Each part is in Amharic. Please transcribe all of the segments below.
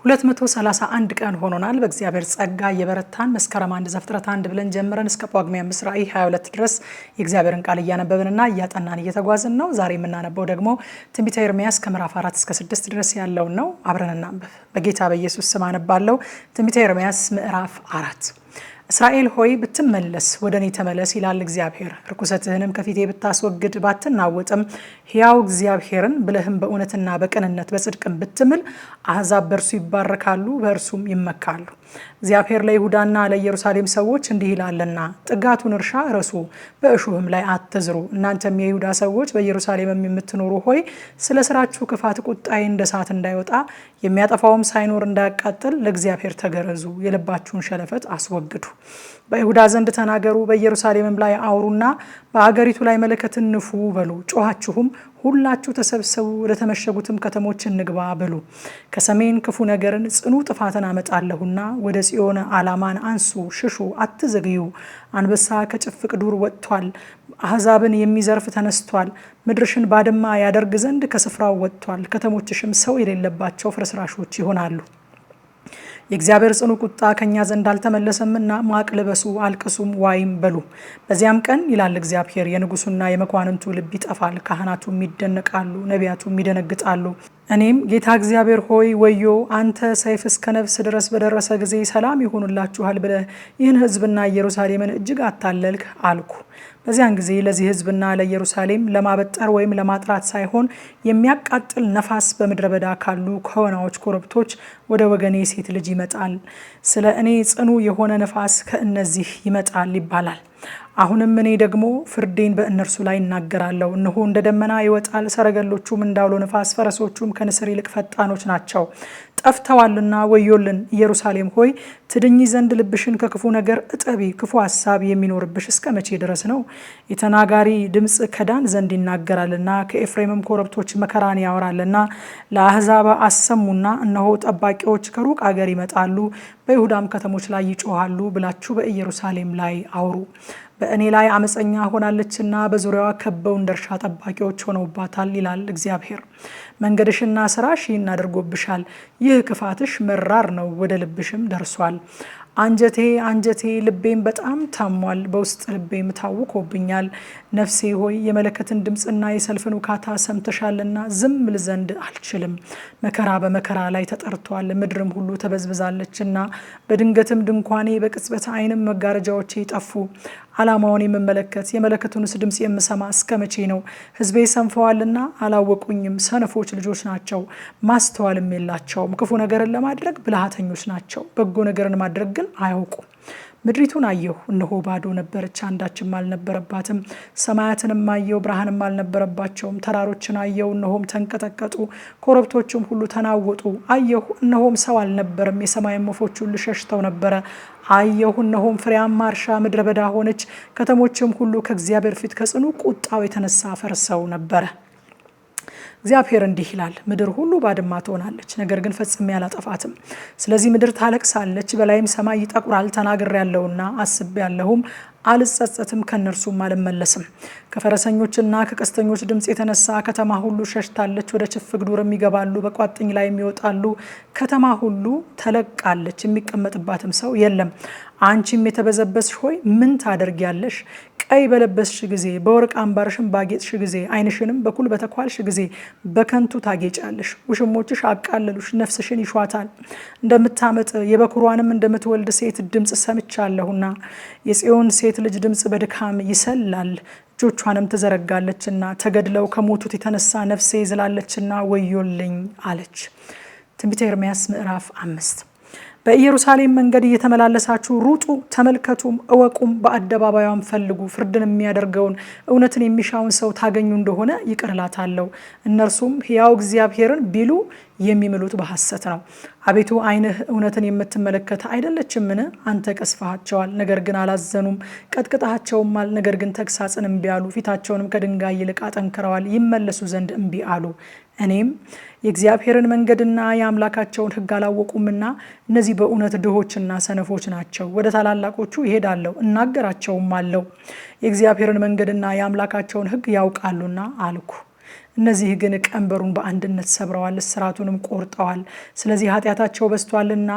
231 ቀን ሆኖናል በእግዚአብሔር ጸጋ የበረታን መስከረም 1 ዘፍጥረት 1 ብለን ጀምረን እስከ ጳጉሜ 5 ራዕይ 22 ድረስ የእግዚአብሔርን ቃል እያነበብንና እያጠናን እየተጓዝን ነው። ዛሬ የምናነበው ደግሞ ትንቢተ ኤርምያስ ከምዕራፍ 4 እስከ 6 ድረስ ያለውን ነው። አብረን እናንብብ። በጌታ በኢየሱስ ስም አነባለሁ። ትንቢተ ኤርምያስ ምዕራፍ 4 እስራኤል ሆይ ብትመለስ ወደ እኔ ተመለስ ይላል እግዚአብሔር። ርኩሰትህንም ከፊቴ ብታስወግድ ባትናወጥም ሕያው እግዚአብሔርን ብለህም በእውነትና በቅንነት በጽድቅም ብትምል አሕዛብ በእርሱ ይባረካሉ፣ በእርሱም ይመካሉ። እግዚአብሔር ለይሁዳና ለኢየሩሳሌም ሰዎች እንዲህ ይላልና ጥጋቱን እርሻ እረሱ፣ በእሾህም ላይ አትዝሩ። እናንተም የይሁዳ ሰዎች በኢየሩሳሌምም የምትኖሩ ሆይ ስለ ስራችሁ ክፋት ቁጣዬ እንደ እሳት እንዳይወጣ የሚያጠፋውም ሳይኖር እንዳያቃጥል ለእግዚአብሔር ተገረዙ፣ የልባችሁን ሸለፈት አስወግዱ። በይሁዳ ዘንድ ተናገሩ፣ በኢየሩሳሌምም ላይ አውሩና በአገሪቱ ላይ መለከትን ንፉ በሉ። ጮኻችሁም ሁላችሁ ተሰብሰቡ፣ ወደ ተመሸጉትም ከተሞች እንግባ በሉ። ከሰሜን ክፉ ነገርን ጽኑ ጥፋትን አመጣለሁና ወደ ጽዮን ዓላማን አንሱ፣ ሽሹ፣ አትዘግዩ። አንበሳ ከጭፍቅ ዱር ወጥቷል፣ አሕዛብን የሚዘርፍ ተነስቷል። ምድርሽን ባድማ ያደርግ ዘንድ ከስፍራው ወጥቷል። ከተሞችሽም ሰው የሌለባቸው ፍርስራሾች ይሆናሉ። የእግዚአብሔር ጽኑ ቁጣ ከኛ ዘንድ አልተመለሰምና ማቅ ልበሱ፣ አልቅሱም፣ ዋይም በሉ። በዚያም ቀን ይላል እግዚአብሔር የንጉሱና የመኳንንቱ ልብ ይጠፋል፣ ካህናቱም ይደነቃሉ፣ ነቢያቱም ይደነግጣሉ። እኔም ጌታ እግዚአብሔር ሆይ ወዮ፣ አንተ ሰይፍ እስከ ነፍስ ድረስ በደረሰ ጊዜ ሰላም ይሆኑላችኋል ብለህ ይህን ሕዝብና ኢየሩሳሌምን እጅግ አታለልክ አልኩ። በዚያን ጊዜ ለዚህ ሕዝብና ለኢየሩሳሌም ለማበጠር ወይም ለማጥራት ሳይሆን የሚያቃጥል ነፋስ በምድረ በዳ ካሉ ከወናዎች ኮረብቶች ወደ ወገኔ ሴት ልጅ ይመጣል። ስለ እኔ ጽኑ የሆነ ነፋስ ከእነዚህ ይመጣል ይባላል። አሁንም እኔ ደግሞ ፍርዴን በእነርሱ ላይ እናገራለሁ። እነሆ እንደ ደመና ይወጣል፣ ሰረገሎቹም እንዳውሎ ነፋስ፣ ፈረሶቹም ከንስር ይልቅ ፈጣኖች ናቸው። ጠፍተዋልና ወዮልን። ኢየሩሳሌም ሆይ ትድኚ ዘንድ ልብሽን ከክፉ ነገር እጠቢ። ክፉ ሀሳብ የሚኖርብሽ እስከ መቼ ድረስ ነው? የተናጋሪ ድምፅ ከዳን ዘንድ ይናገራልና ከኤፍሬምም ኮረብቶች መከራን ያወራልና። ለአሕዛብ አሰሙና እነሆ ጠባቂዎች ከሩቅ አገር ይመጣሉ፣ በይሁዳም ከተሞች ላይ ይጮሃሉ ብላችሁ በኢየሩሳሌም ላይ አውሩ። በእኔ ላይ አመፀኛ ሆናለችና በዙሪያዋ ከበው እንደ እርሻ ጠባቂዎች ሆነውባታል ይላል እግዚአብሔር። መንገድሽና ስራሽ ይህን አድርጎብሻል። ይህ ክፋትሽ መራር ነው፣ ወደ ልብሽም ደርሷል። አንጀቴ አንጀቴ፣ ልቤም በጣም ታሟል፣ በውስጥ ልቤም ታውኮብኛል። ነፍሴ ሆይ የመለከትን ድምፅና የሰልፍን ውካታ ሰምተሻልና ዝም ል ዘንድ አልችልም። መከራ በመከራ ላይ ተጠርቷል፣ ምድርም ሁሉ ተበዝብዛለችና። በድንገትም ድንኳኔ በቅጽበት ዓይንም መጋረጃዎቼ ጠፉ። ዓላማውን የምመለከት የመለከቱንስ ድምፅ የምሰማ እስከ መቼ ነው? ሕዝቤ ሰንፈዋልና አላወቁኝም። ሰነፎች ልጆች ናቸው፣ ማስተዋልም የላቸውም። ክፉ ነገርን ለማድረግ ብልሃተኞች ናቸው፣ በጎ ነገርን ማድረግ ግን አያውቁም። ምድሪቱን አየሁ፣ እነሆ ባዶ ነበረች፣ አንዳችም አልነበረባትም። ሰማያትንም አየሁ፣ ብርሃንም አልነበረባቸውም። ተራሮችን አየሁ፣ እነሆም ተንቀጠቀጡ፣ ኮረብቶችም ሁሉ ተናወጡ። አየሁ፣ እነሆም ሰው አልነበረም፣ የሰማይም ወፎች ሁሉ ሸሽተው ነበረ። አየሁ፣ እነሆም ፍሬያማ እርሻ ምድረ በዳ ሆነች፣ ከተሞችም ሁሉ ከእግዚአብሔር ፊት ከጽኑ ቁጣው የተነሳ ፈርሰው ነበረ። እግዚአብሔር እንዲህ ይላል፣ ምድር ሁሉ ባድማ ትሆናለች፣ ነገር ግን ፈጽሜ አላጠፋትም። ስለዚህ ምድር ታለቅሳለች፣ በላይም ሰማይ ይጠቁራል። ተናግሬያለሁና አስቤያለሁም፣ አልጸጸትም፣ ከነርሱም አልመለስም። ከፈረሰኞችና ከቀስተኞች ድምፅ የተነሳ ከተማ ሁሉ ሸሽታለች፣ ወደ ችፍግ ዱርም ይገባሉ፣ በቋጥኝ ላይ ይወጣሉ። ከተማ ሁሉ ተለቃለች፣ የሚቀመጥባትም ሰው የለም። አንቺም የተበዘበዝሽ ሆይ ምን ታደርጊያለሽ? ቀይ በለበስሽ ጊዜ፣ በወርቅ አምባርሽም ባጌጥሽ ጊዜ፣ ዓይንሽንም በኩል በተኳልሽ ጊዜ በከንቱ ታጌጫለሽ። ውሽሞችሽ አቃለሉሽ፣ ነፍስሽን ይሿታል። እንደምታመጥ የበኩሯንም እንደምትወልድ ሴት ድምፅ ሰምቻለሁና። የጽዮን ሴት ልጅ ድምፅ በድካም ይሰላል፣ እጆቿንም ትዘረጋለችና። ተገድለው ከሞቱት የተነሳ ነፍሴ ዝላለችና ወዮልኝ አለች። ትንቢተ ኤርምያስ ምዕራፍ 5 በኢየሩሳሌም መንገድ እየተመላለሳችሁ ሩጡ፣ ተመልከቱም፣ እወቁም፣ በአደባባዩም ፈልጉ። ፍርድን የሚያደርገውን እውነትን የሚሻውን ሰው ታገኙ እንደሆነ ይቅር እላታለሁ። እነርሱም ሕያው እግዚአብሔርን ቢሉ የሚምሉት በሐሰት ነው። አቤቱ ዓይንህ እውነትን የምትመለከት አይደለችምን? አንተ ቀስፈሃቸዋል፣ ነገር ግን አላዘኑም። ቀጥቅጠሃቸውማል፣ ነገር ግን ተግሳጽን እምቢ አሉ። ፊታቸውንም ከድንጋይ ይልቅ አጠንክረዋል፣ ይመለሱ ዘንድ እምቢ አሉ። እኔም የእግዚአብሔርን መንገድና የአምላካቸውን ሕግ አላወቁምና እነዚህ በእውነት ድሆችና ሰነፎች ናቸው። ወደ ታላላቆቹ ይሄዳለሁ፣ እናገራቸውም አለው፣ የእግዚአብሔርን መንገድና የአምላካቸውን ሕግ ያውቃሉና አልኩ። እነዚህ ግን ቀንበሩን በአንድነት ሰብረዋል፣ እስራቱንም ቆርጠዋል። ስለዚህ ኃጢአታቸው በዝቷልና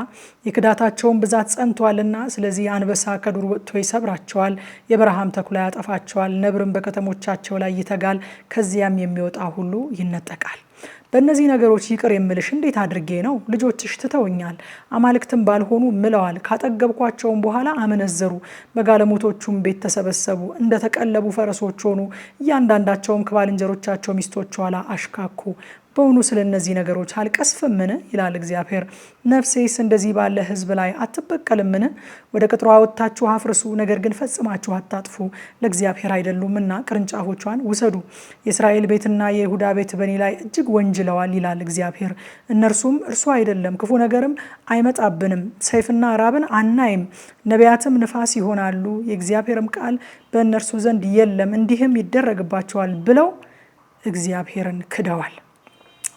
የክዳታቸውን ብዛት ጸንቷልና፣ ስለዚህ አንበሳ ከዱር ወጥቶ ይሰብራቸዋል፣ የበረሃም ተኩላ ያጠፋቸዋል። ነብርም በከተሞቻቸው ላይ ይተጋል፣ ከዚያም የሚወጣ ሁሉ ይነጠቃል። በእነዚህ ነገሮች ይቅር የምልሽ እንዴት አድርጌ ነው? ልጆችሽ ትተውኛል፣ አማልክትም ባልሆኑ ምለዋል። ካጠገብኳቸውም በኋላ አመነዘሩ፣ በጋለሞቶቹም ቤት ተሰበሰቡ፣ እንደተቀለቡ ፈረሶች ሆኑ። እያንዳንዳቸውም ከባልንጀሮቻቸው ሚስቶች ኋላ አሽካኩ። በውኑ ስለ እነዚህ ነገሮች አልቀስፍምን? ይላል እግዚአብሔር። ነፍሴስ እንደዚህ ባለ ሕዝብ ላይ አትበቀልምን? ወደ ቅጥሯ ወጥታችሁ አፍርሱ፣ ነገር ግን ፈጽማችሁ አታጥፉ፣ ለእግዚአብሔር አይደሉምና ቅርንጫፎቿን ውሰዱ። የእስራኤል ቤትና የይሁዳ ቤት በእኔ ላይ እጅግ ወንጅለዋል፣ ይላል እግዚአብሔር። እነርሱም እርሱ አይደለም፣ ክፉ ነገርም አይመጣብንም፣ ሰይፍና ራብን አናይም፣ ነቢያትም ንፋስ ይሆናሉ፣ የእግዚአብሔርም ቃል በእነርሱ ዘንድ የለም፣ እንዲህም ይደረግባቸዋል ብለው እግዚአብሔርን ክደዋል።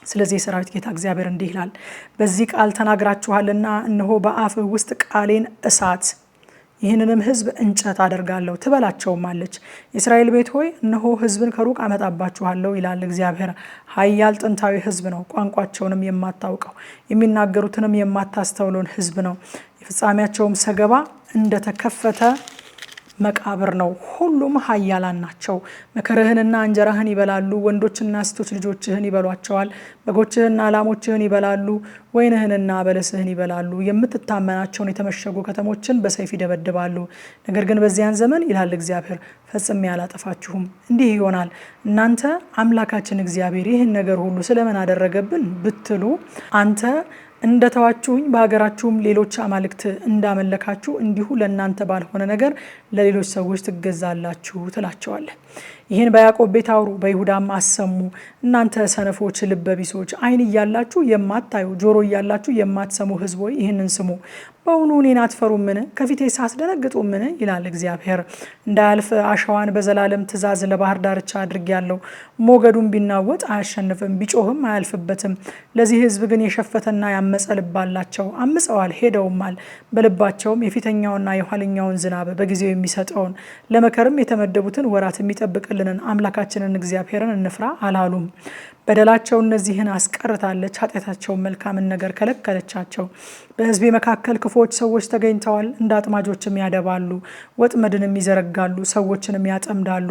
ስለዚህ የሰራዊት ጌታ እግዚአብሔር እንዲህ ይላል፣ በዚህ ቃል ተናግራችኋልና እነሆ በአፍህ ውስጥ ቃሌን እሳት ይህንንም ሕዝብ እንጨት አደርጋለሁ ትበላቸውማለች። የእስራኤል ቤት ሆይ እነሆ ሕዝብን ከሩቅ አመጣባችኋለሁ ይላል እግዚአብሔር። ኃያል ጥንታዊ ሕዝብ ነው፣ ቋንቋቸውንም የማታውቀው የሚናገሩትንም የማታስተውለውን ሕዝብ ነው። የፍጻሜያቸውም ሰገባ እንደተከፈተ መቃብር ነው። ሁሉም ኃያላን ናቸው። መከርህንና እንጀራህን ይበላሉ፣ ወንዶችና ሴቶች ልጆችህን ይበሏቸዋል። በጎችህንና ላሞችህን ይበላሉ፣ ወይንህንና በለስህን ይበላሉ። የምትታመናቸውን የተመሸጉ ከተሞችን በሰይፍ ይደበድባሉ። ነገር ግን በዚያን ዘመን ይላል እግዚአብሔር ፈጽሜ አላጠፋችሁም። እንዲህ ይሆናል፣ እናንተ አምላካችን እግዚአብሔር ይህን ነገር ሁሉ ስለምን አደረገብን ብትሉ አንተ እንደተዋችሁኝ በሀገራችሁም ሌሎች አማልክት እንዳመለካችሁ እንዲሁ ለእናንተ ባልሆነ ነገር ለሌሎች ሰዎች ትገዛላችሁ ትላቸዋለህ። ይህን በያዕቆብ ቤት አውሩ፣ በይሁዳም አሰሙ። እናንተ ሰነፎች፣ ልበቢሶች፣ ዓይን እያላችሁ የማታዩ ጆሮ እያላችሁ የማትሰሙ ሕዝብ ሆይ ይህንን ስሙ። በውኑ እኔን አትፈሩምን? ከፊቴ ሳትደነግጡምን? ይላል እግዚአብሔር። እንዳያልፍ አሸዋን በዘላለም ትእዛዝ ለባህር ዳርቻ አድርጌያለሁ። ሞገዱን ቢናወጥ አያሸንፍም፣ ቢጮህም አያልፍበትም። ለዚህ ሕዝብ ግን የሸፈተና ያመፀ ልብ አላቸው። አምፀዋል፣ ሄደውማል። በልባቸውም የፊተኛውና የኋለኛውን ዝናብ በጊዜው የሚሰጠውን ለመከርም የተመደቡትን ወራት የሚጠብቅልንን አምላካችንን እግዚአብሔርን እንፍራ አላሉም። በደላቸው እነዚህን አስቀርታለች፣ ኃጢአታቸውን መልካምን ነገር ከለከለቻቸው። በሕዝቤ መካከል ክፉዎች ሰዎች ተገኝተዋል፣ እንደ አጥማጆችም ያደባሉ፣ ወጥመድንም ይዘረጋሉ፣ ሰዎችንም ያጠምዳሉ።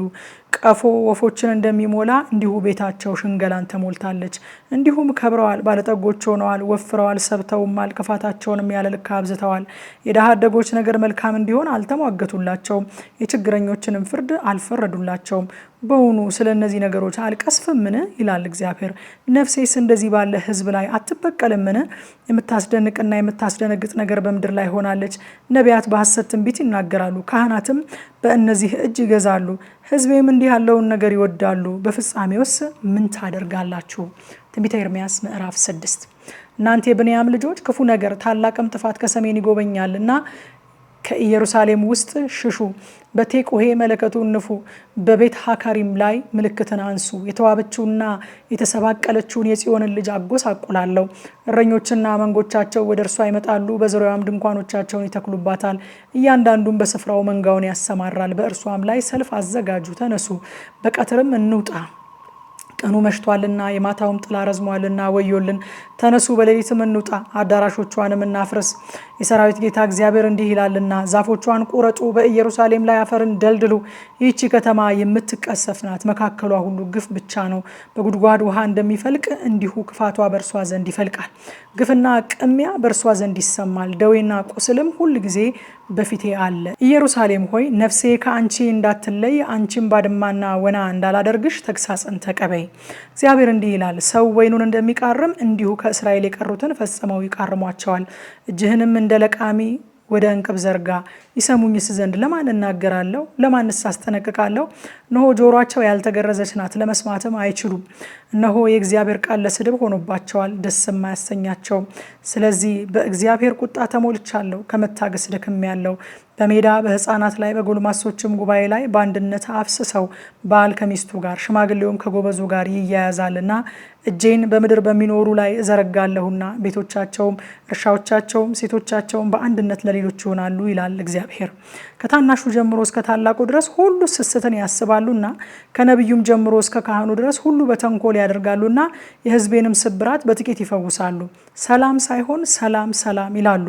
ቀፎ ወፎችን እንደሚሞላ እንዲሁ ቤታቸው ሽንገላን ተሞልታለች። እንዲሁም ከብረዋል፣ ባለጠጎች ሆነዋል፣ ወፍረዋል፣ ሰብተውማል፣ ክፋታቸውንም ያለ ልክ አብዝተዋል። የድሃ አደጎች ነገር መልካም እንዲሆን አልተሟገቱላቸውም፣ የችግረኞችንም ፍርድ አልፈረዱላቸውም። በውኑ ስለ እነዚህ ነገሮች አልቀስፍምን? ይላል እግዚአብሔር። ነፍሴስ እንደዚህ ባለ ሕዝብ ላይ አትበቀልምን? የምታስደንቅና የምታስደነግጥ ነገር በምድር ላይ ሆናለች። ነቢያት በሐሰት ትንቢት ይናገራሉ፣ ካህናትም በእነዚህ እጅ ይገዛሉ። ሕዝቤም እንዲህ ያለውን ነገር ይወዳሉ። በፍጻሜውስ ምን ታደርጋላችሁ? ትንቢተ ኤርምያስ ምዕራፍ 6 እናንተ የብንያም ልጆች ክፉ ነገር ታላቅም ጥፋት ከሰሜን ይጎበኛልና ከኢየሩሳሌም ውስጥ ሽሹ። በቴቁሄ መለከቱን ንፉ። በቤት ሀካሪም ላይ ምልክትን አንሱ። የተዋበችውና የተሰባቀለችውን የጽዮንን ልጅ አጎሳቁላለሁ። እረኞችና መንጎቻቸው ወደ እርሷ ይመጣሉ፣ በዙሪያዋም ድንኳኖቻቸውን ይተክሉባታል። እያንዳንዱም በስፍራው መንጋውን ያሰማራል። በእርሷም ላይ ሰልፍ አዘጋጁ። ተነሱ፣ በቀትርም እንውጣ። ቀኑ መሽቷልና የማታውም ጥላ ረዝሟልና ወዮልን። ተነሱ፣ በሌሊትም እንውጣ፣ አዳራሾቿንም እናፍርስ። የሰራዊት ጌታ እግዚአብሔር እንዲህ ይላልና ዛፎቿን ቁረጡ፣ በኢየሩሳሌም ላይ አፈርን ደልድሉ። ይህቺ ከተማ የምትቀሰፍ ናት፣ መካከሏ ሁሉ ግፍ ብቻ ነው። በጉድጓድ ውሃ እንደሚፈልቅ እንዲሁ ክፋቷ በእርሷ ዘንድ ይፈልቃል። ግፍና ቅሚያ በእርሷ ዘንድ ይሰማል፣ ደዌና ቁስልም ሁል ጊዜ በፊቴ አለ። ኢየሩሳሌም ሆይ ነፍሴ ከአንቺ እንዳትለይ፣ አንቺም ባድማና ወና እንዳላደርግሽ ተግሳጽን ተቀበይ። እግዚአብሔር እንዲህ ይላል፣ ሰው ወይኑን እንደሚቃርም እንዲሁ ከእስራኤል የቀሩትን ፈጽመው ይቃርሟቸዋል። እጅህንም እንደ ለቃሚ ወደ እንቅብ ዘርጋ። ይሰሙኝስ ዘንድ ለማን እናገራለሁ? ለማንስ አስጠነቅቃለሁ? እነሆ ጆሮአቸው ያልተገረዘች ናት፣ ለመስማትም አይችሉም። እነሆ የእግዚአብሔር ቃል ለስድብ ሆኖባቸዋል፣ ደስም አያሰኛቸውም። ስለዚህ በእግዚአብሔር ቁጣ ተሞልቻለሁ፣ ከመታገስ ደክሜያለሁ። በሜዳ በሕፃናት ላይ በጎልማሶችም ጉባኤ ላይ በአንድነት አፍስሰው ባል ከሚስቱ ጋር ሽማግሌውም ከጎበዙ ጋር ይያያዛልና እጄን በምድር በሚኖሩ ላይ እዘረጋለሁና ቤቶቻቸውም እርሻዎቻቸውም ሴቶቻቸውም በአንድነት ለሌሎች ይሆናሉ ይላል እግዚአብሔር። ከታናሹ ጀምሮ እስከ ታላቁ ድረስ ሁሉ ስስትን ያስባሉና ከነቢዩም ጀምሮ እስከ ካህኑ ድረስ ሁሉ በተንኮል ያደርጋሉና የሕዝቤንም ስብራት በጥቂት ይፈውሳሉ። ሰላም ሳይሆን ሰላም ሰላም ይላሉ።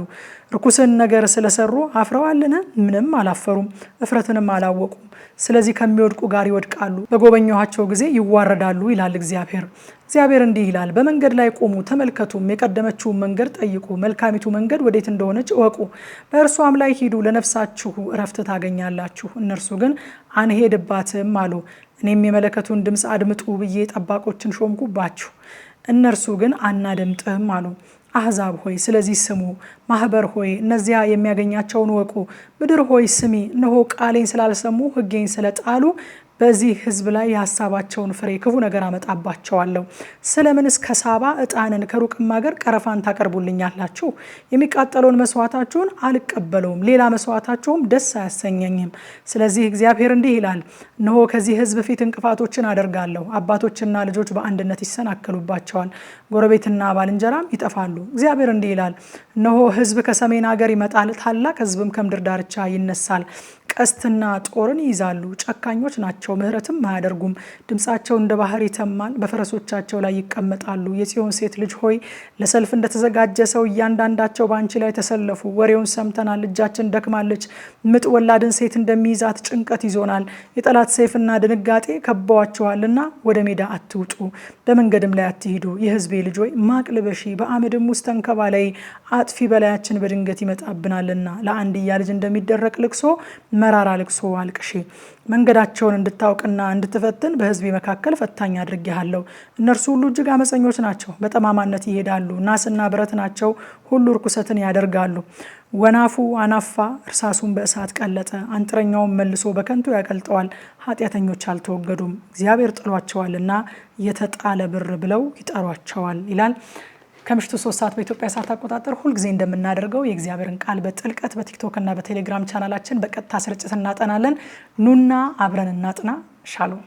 ርኩስን ነገር ስለሰሩ አፍረዋልን? ምንም አላፈሩም፣ እፍረትንም አላወቁም። ስለዚህ ከሚወድቁ ጋር ይወድቃሉ፣ በጎበኘኋቸው ጊዜ ይዋረዳሉ ይላል እግዚአብሔር። እግዚአብሔር እንዲህ ይላል፣ በመንገድ ላይ ቁሙ ተመልከቱም፣ የቀደመችውን መንገድ ጠይቁ፣ መልካሚቱ መንገድ ወዴት እንደሆነች እወቁ፣ በእርሷም ላይ ሂዱ፣ ለነፍሳችሁ እረፍት ታገኛላችሁ። እነርሱ ግን አንሄድባትም አሉ። እኔም የመለከቱን ድምፅ አድምጡ ብዬ ጠባቆችን ሾምኩባችሁ፣ እነርሱ ግን አናደምጥም አሉ። አሕዛብ ሆይ ስለዚህ ስሙ፣ ማህበር ሆይ እነዚያ የሚያገኛቸውን ወቁ። ምድር ሆይ ስሚ፣ እነሆ ቃሌን ስላልሰሙ ሕጌን ስለጣሉ በዚህ ሕዝብ ላይ የሀሳባቸውን ፍሬ ክፉ ነገር አመጣባቸዋለሁ። ስለምንስ ከሳባ ዕጣንን ከሩቅም ሀገር ቀረፋን ታቀርቡልኛላችሁ? የሚቃጠለውን መስዋዕታችሁን አልቀበለውም፣ ሌላ መስዋዕታችሁም ደስ አያሰኘኝም። ስለዚህ እግዚአብሔር እንዲህ ይላል፣ እነሆ ከዚህ ሕዝብ ፊት እንቅፋቶችን አደርጋለሁ። አባቶችና ልጆች በአንድነት ይሰናከሉባቸዋል፣ ጎረቤትና ባልንጀራም ይጠፋሉ። እግዚአብሔር እንዲህ ይላል፣ እነሆ ሕዝብ ከሰሜን ሀገር ይመጣል፣ ታላቅ ሕዝብም ከምድር ዳርቻ ይነሳል። ቀስትና ጦርን ይይዛሉ፣ ጨካኞች ናቸው፣ ምሕረትም አያደርጉም። ድምፃቸው እንደ ባህር ይተማል፣ በፈረሶቻቸው ላይ ይቀመጣሉ። የጽዮን ሴት ልጅ ሆይ ለሰልፍ እንደተዘጋጀ ሰው እያንዳንዳቸው በአንቺ ላይ ተሰለፉ። ወሬውን ሰምተናል፣ እጃችን ደክማለች። ምጥ ወላድን ሴት እንደሚይዛት ጭንቀት ይዞናል። የጠላት ሰይፍና ድንጋጤ ከበዋችኋልና ወደ ሜዳ አትውጡ፣ በመንገድም ላይ አትሂዱ። የሕዝቤ ልጅ ሆይ ማቅ ልበሺ፣ በአመድም ውስጥ ተንከባለይ። አጥፊ በላያችን በድንገት ይመጣብናልና ለአንድያ ልጅ እንደሚደረግ ልቅሶ መራራ ልቅሶ አልቅሺ። መንገዳቸውን እንድታውቅና እንድትፈትን በሕዝቤ መካከል ፈታኝ አድርጌሃለሁ። እነርሱ ሁሉ እጅግ አመፀኞች ናቸው፣ በጠማማነት ይሄዳሉ። ናስና ብረት ናቸው፣ ሁሉ ርኩሰትን ያደርጋሉ። ወናፉ አናፋ፣ እርሳሱን በእሳት ቀለጠ፣ አንጥረኛውን መልሶ በከንቱ ያቀልጠዋል። ኃጢአተኞች አልተወገዱም፣ እግዚአብሔር ጥሏቸዋልና የተጣለ ብር ብለው ይጠሯቸዋል ይላል። ከምሽቱ 3 ሰዓት በኢትዮጵያ ሰዓት አቆጣጠር ሁልጊዜ እንደምናደርገው የእግዚአብሔርን ቃል በጥልቀት በቲክቶክ እና በቴሌግራም ቻናላችን በቀጥታ ስርጭት እናጠናለን። ኑና አብረን እናጥና። ሻሎም